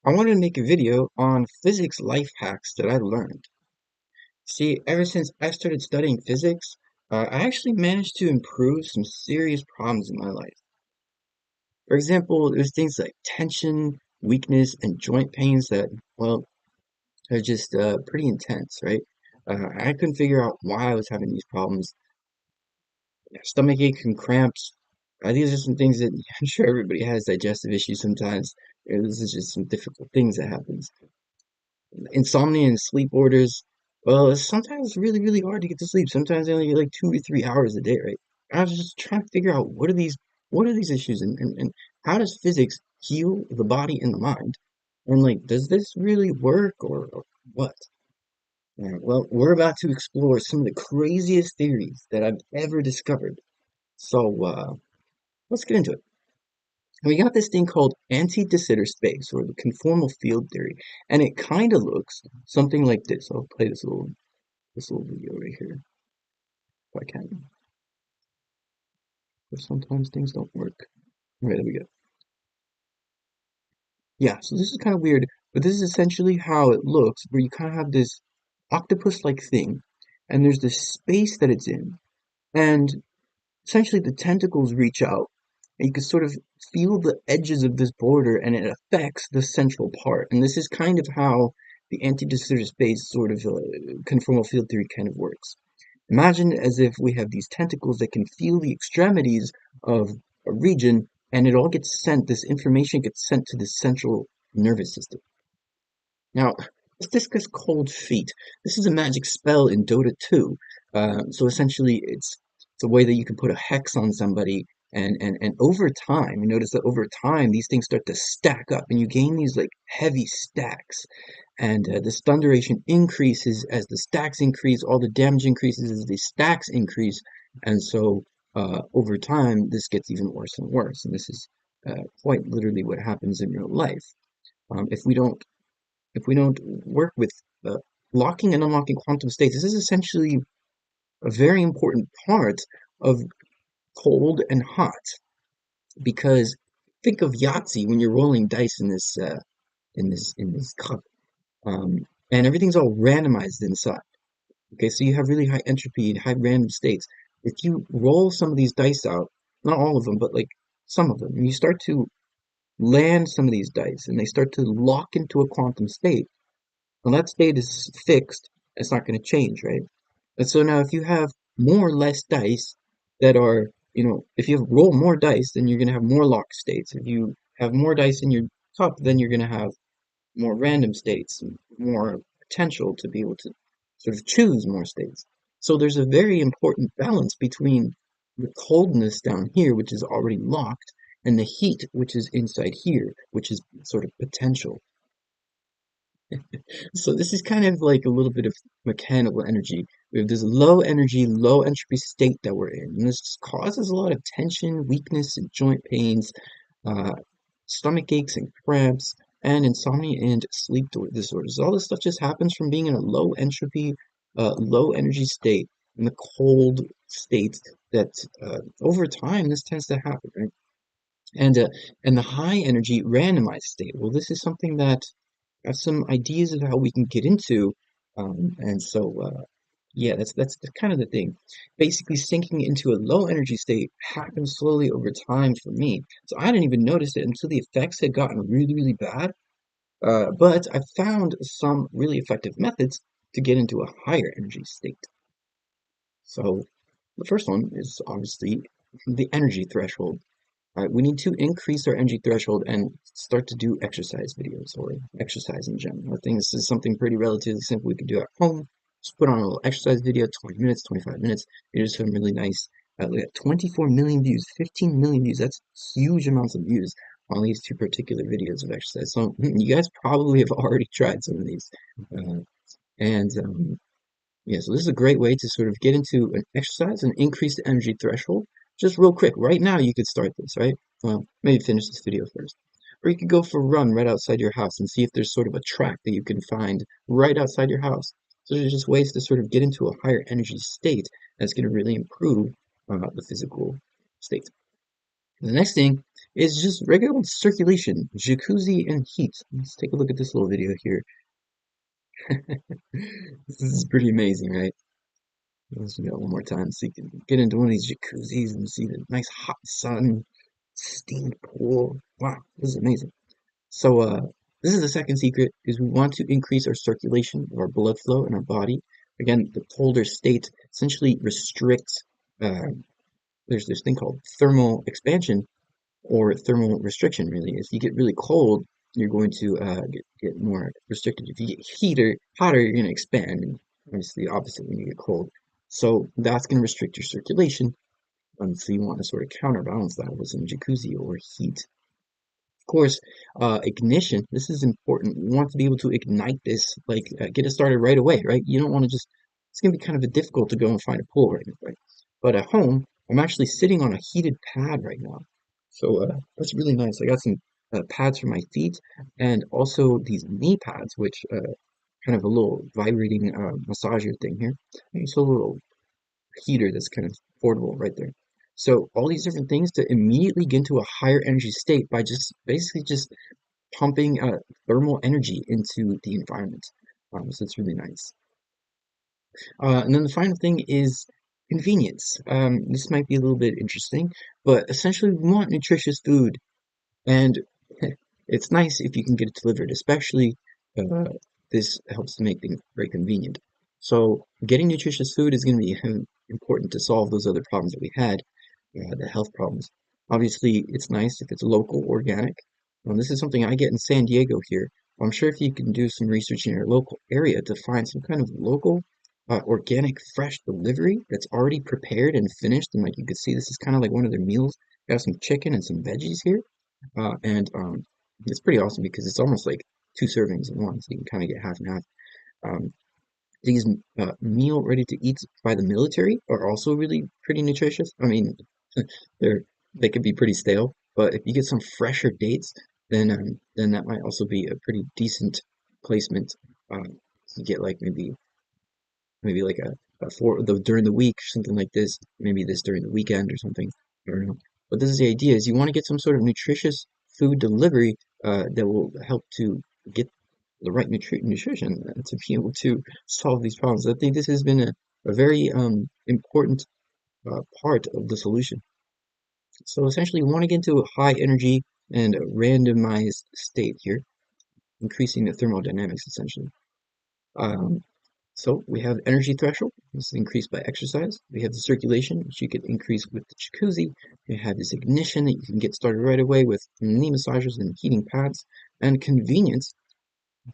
I wanted to make a video on physics life hacks that I learned. See, ever since I started studying physics, I actually managed to improve some serious problems in my life. For example, there's things like tension, weakness, and joint pains that, well, are just pretty intense, right? I couldn't figure out why I was having these problems. Stomach aches and cramps. These are some things that I'm sure everybody has digestive issues sometimes. This is just some difficult things that happens. Insomnia and sleep orders. Well, it's sometimes really, really hard to get to sleep. Sometimes I only get like 2 to 3 hours a day, right? I was just trying to figure out what are these issues and how does physics heal the body and the mind? And like, does this really work or what? Well, we're about to explore some of the craziest theories that I've ever discovered. So, let's get into it. We got this thing called anti-de Sitter space, or the conformal field theory, and it kind of looks something like this. I'll play this little video right here if I can. But sometimes things don't work. All right, there we go. Yeah, so this is kind of weird, but this is essentially how it looks, where you kind of have this octopus-like thing, and there's this space that it's in, and essentially the tentacles reach out, and you can sort of feel the edges of this border, and it affects the central part. And this is kind of how the anti-de Sitter space sort of conformal field theory kind of works. Imagine as if we have these tentacles that can feel the extremities of a region, and it all gets sent, this information gets sent to the central nervous system. Now, let's discuss cold feet. This is a magic spell in Dota 2. So essentially, it's a way that you can put a hex on somebody, and over time, you notice that over time, these things start to stack up, and you gain these like heavy stacks. And the stun duration increases as the stacks increase, all the damage increases as the stacks increase, and so over time, this gets even worse and worse. And this is quite literally what happens in real life. If we don't work with uh, locking and unlocking quantum states, this is essentially a very important part of cold and hot because think of Yahtzee when you're rolling dice in this cup, and everything's all randomized inside. Okay, so you have really high entropy and high random states. If you roll some of these dice out, not all of them, but like some of them, and you start to land some of these dice, and they start to lock into a quantum state. Well, that state is fixed. It's not going to change, right? And so now if you have more or less dice that are, if you roll more dice, then you're going to have more locked states. If you have more dice in your cup, then you're going to have more random states, and more potential to be able to sort of choose more states. So there's a very important balance between the coldness down here, which is already locked, and the heat, which is inside here, which is sort of potential. So this is kind of like a little bit of mechanical energy. We have this low energy, low entropy state that we're in, and this causes a lot of tension, weakness, and joint pains, uh, stomach aches and cramps, and insomnia and sleep disorders. All this stuff just happens from being in a low entropy, low energy state, in the cold state that over time this tends to happen, right? And uh, and the high energy randomized state. Well, this is something that I have some ideas of how we can get into. And so, yeah, that's kind of the thing. Basically, sinking into a low energy state happened slowly over time for me. So I didn't even notice it until the effects had gotten really, really bad. But I found some really effective methods to get into a higher energy state. So the first one is obviously the energy threshold. We need to increase our energy threshold and start to do exercise videos or exercise in general. I think this is something pretty relatively simple we can do at home. Just put on a little exercise video, 20 minutes, 25 minutes. You just some really nice, we got 24 million views, 15 million views. That's huge amounts of views on these two particular videos of exercise. So you guys probably have already tried some of these. Uh, and yeah, so this is a great way to sort of get into an exercise and increase the energy threshold. Just real quick, right now you could start this, right? Well, maybe finish this video first. Or you could go for a run right outside your house and see if there's sort of a track that you can find right outside your house. So there's just ways to sort of get into a higher energy state that's going to really improve the physical state. The next thing is just regular old circulation, jacuzzi and heat. Let's take a look at this little video here. This is pretty amazing, right? Let's do that one more time so you can get into one of these jacuzzis and see the nice hot sun, steamed pool. Wow, this is amazing. So, this is the second secret is we want to increase our circulation of our blood flow in our body. Again, the colder state essentially restricts, uh, there's this thing called thermal expansion or thermal restriction, really. If you get really cold, you're going to get more restricted. If you get hotter, you're going to expand. And obviously, the opposite when you get cold. So that's going to restrict your circulation. So you want to sort of counterbalance that with some jacuzzi or heat. Of course, ignition, this is important. You want to be able to ignite this, like get it started right away, right? You don't want to just, it's going to be kind of a difficult to go and find a pool right now, right? But at home, I'm actually sitting on a heated pad right now. So that's really nice. I got some pads for my feet and also these knee pads, which kind of a little vibrating massager thing here. And it's a little heater that's kind of portable right there. So all these different things to immediately get into a higher energy state by just basically just pumping thermal energy into the environment. So it's really nice. And then the final thing is convenience. This might be a little bit interesting, but essentially we want nutritious food, and it's nice if you can get it delivered, especially uh, this helps to make things very convenient. So getting nutritious food is going to be important to solve those other problems that we had, the health problems. Obviously, it's nice if it's local, organic. This is something I get in San Diego here. I'm sure if you can do some research in your local area to find some kind of local, organic, fresh delivery that's already prepared and finished, and like you can see, this is kind of like one of their meals. Got some chicken and some veggies here, and it's pretty awesome because it's almost like two servings in one, so you can kind of get half and half. Um, these meal ready to eat by the military are also really pretty nutritious. I mean, they're they could be pretty stale, but if you get some fresher dates, then that might also be a pretty decent placement. You get like maybe like a for the during the week, something like this, maybe this during the weekend or something. I don't know. But this is the idea: is you want to get some sort of nutritious food delivery that will help to get the right nutrition to be able to solve these problems. I think this has been a very important part of the solution. So essentially, we want to get into a high energy and a randomized state here, increasing the thermodynamics essentially. Um, so we have energy threshold, this is increased by exercise. We have the circulation, which you could increase with the jacuzzi. You have this ignition that you can get started right away with knee massagers and heating pads. And convenience,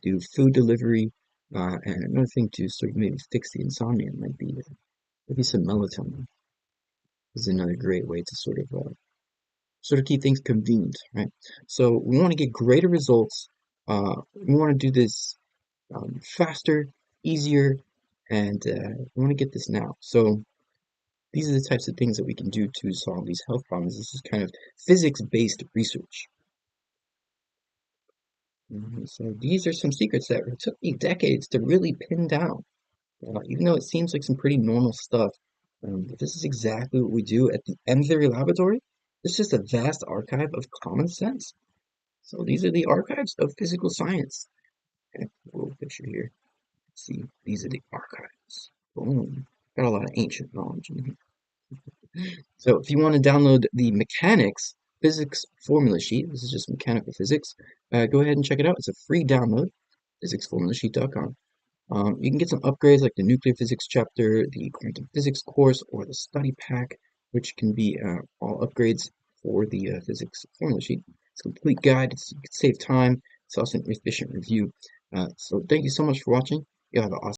do food delivery. And another thing to sort of maybe fix the insomnia might be maybe some melatonin is another great way to sort of keep things convenient, right? So we want to get greater results. We want to do this faster, easier, and we want to get this now. So these are the types of things that we can do to solve these health problems. This is kind of physics-based research. So these are some secrets that it took me decades to really pin down. Even though it seems like some pretty normal stuff, but this is exactly what we do at the Emsbury Laboratory. It's just a vast archive of common sense. So these are the archives of physical science. Okay, a little picture here. See, these are the archives. Boom. Got a lot of ancient knowledge in here. So if you want to download the mechanics physics formula sheet, this is just mechanical physics, go ahead and check it out. It's a free download, physicsformulasheet.com. You can get some upgrades like the nuclear physics chapter, the quantum physics course, or the study pack, which can be all upgrades for the physics formula sheet. It's a complete guide. You can save time. It's also an efficient review. So thank you so much for watching. You have an awesome